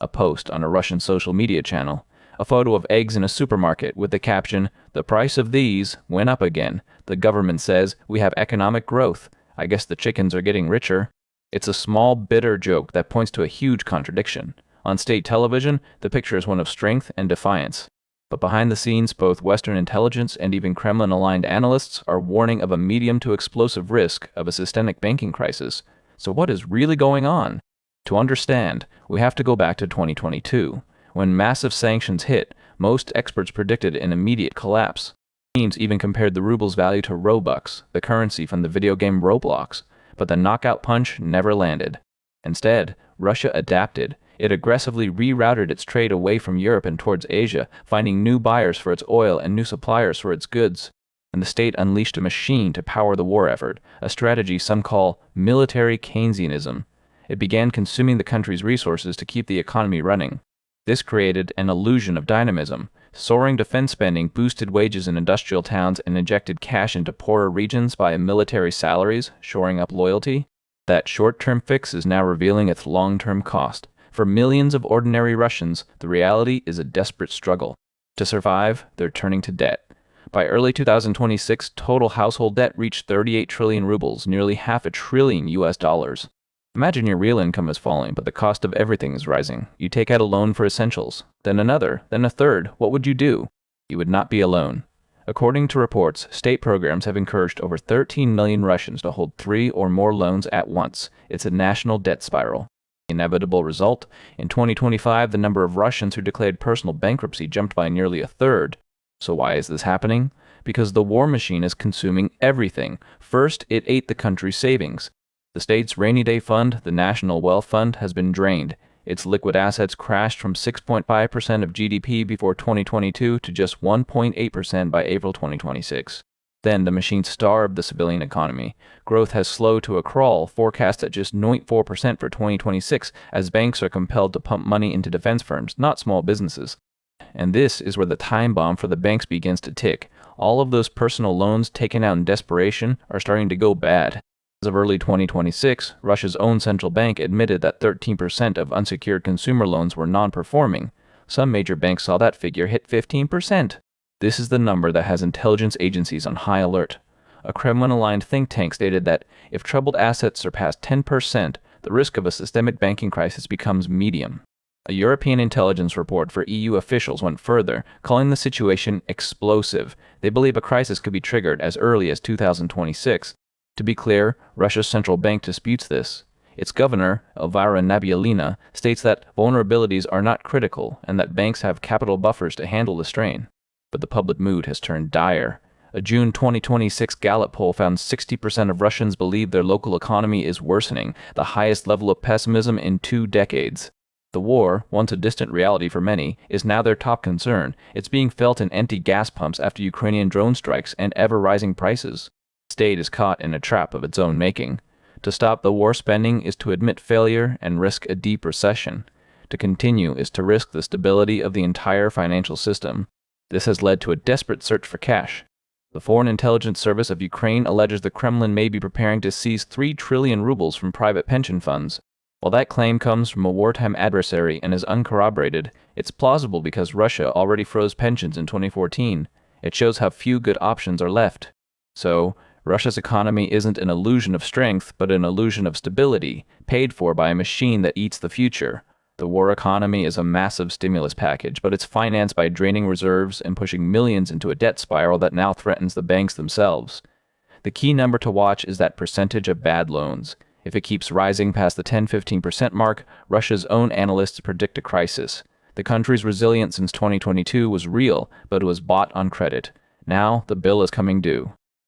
A post on a Russian social media channel. A photo of eggs in a supermarket with the caption, "The price of these went up again. The government says we have economic growth. I guess the chickens are getting richer." It's a small, bitter joke that points to a huge contradiction. On state television, the picture is one of strength and defiance. But behind the scenes, both Western intelligence and even Kremlin-aligned analysts are warning of a medium to explosive risk of a systemic banking crisis. So what is really going on? To understand, we have to go back to 2022. When massive sanctions hit, most experts predicted an immediate collapse. Teams even compared the ruble's value to Robux, the currency from the video game Roblox. But the knockout punch never landed. Instead, Russia adapted. It aggressively rerouted its trade away from Europe and towards Asia, finding new buyers for its oil and new suppliers for its goods. And the state unleashed a machine to power the war effort, a strategy some call Military Keynesianism. It began consuming the country's resources to keep the economy running. This created an illusion of dynamism. Soaring defense spending boosted wages in industrial towns and injected cash into poorer regions via military salaries, shoring up loyalty. That short-term fix is now revealing its long-term cost. For millions of ordinary Russians, the reality is a desperate struggle. To survive, they're turning to debt. By early 2026, total household debt reached 38 trillion rubles, nearly half a trillion US dollars. Imagine your real income is falling, but the cost of everything is rising. You take out a loan for essentials, then another, then a third. What would you do? You would not be alone. According to reports, state programs have encouraged over 13 million Russians to hold 3 or more loans at once. It's a national debt spiral. The inevitable result? In 2025, the number of Russians who declared personal bankruptcy jumped by nearly a third. So why is this happening? Because the war machine is consuming everything. First, it ate the country's savings. The state's rainy day fund, the National Wealth Fund, has been drained. Its liquid assets crashed from 6.5% of GDP before 2022 to just 1.8% by April 2026. Then the machine starved the civilian economy. Growth has slowed to a crawl, forecast at just 0.4% for 2026, as banks are compelled to pump money into defense firms, not small businesses. And this is where the time bomb for the banks begins to tick. All of those personal loans taken out in desperation are starting to go bad. As of early 2026, Russia's own central bank admitted that 13% of unsecured consumer loans were non-performing. Some major banks saw that figure hit 15%. This is the number that has intelligence agencies on high alert. A Kremlin-aligned think tank stated that if troubled assets surpass 10%, the risk of a systemic banking crisis becomes medium. A European intelligence report for EU officials went further, calling the situation explosive. They believe a crisis could be triggered as early as 2026. To be clear, Russia's central bank disputes this. Its governor, Elvira Nabiullina, states that vulnerabilities are not critical and that banks have capital buffers to handle the strain. But the public mood has turned dire. A June 2026 Gallup poll found 60% of Russians believe their local economy is worsening, the highest level of pessimism in 2 decades. The war, once a distant reality for many, is now their top concern. It's being felt in empty gas pumps after Ukrainian drone strikes and ever-rising prices. The state is caught in a trap of its own making. To stop the war spending is to admit failure and risk a deep recession. To continue is to risk the stability of the entire financial system. This has led to a desperate search for cash. The Foreign Intelligence Service of Ukraine alleges the Kremlin may be preparing to seize 3 trillion rubles from private pension funds. While that claim comes from a wartime adversary and is uncorroborated, it's plausible because Russia already froze pensions in 2014. It shows how few good options are left. So, Russia's economy isn't an illusion of strength, but an illusion of stability, paid for by a machine that eats the future. The war economy is a massive stimulus package, but it's financed by draining reserves and pushing millions into a debt spiral that now threatens the banks themselves. The key number to watch is that percentage of bad loans. If it keeps rising past the 10-15% mark, Russia's own analysts predict a crisis. The country's resilience since 2022 was real, but it was bought on credit. Now, the bill is coming due.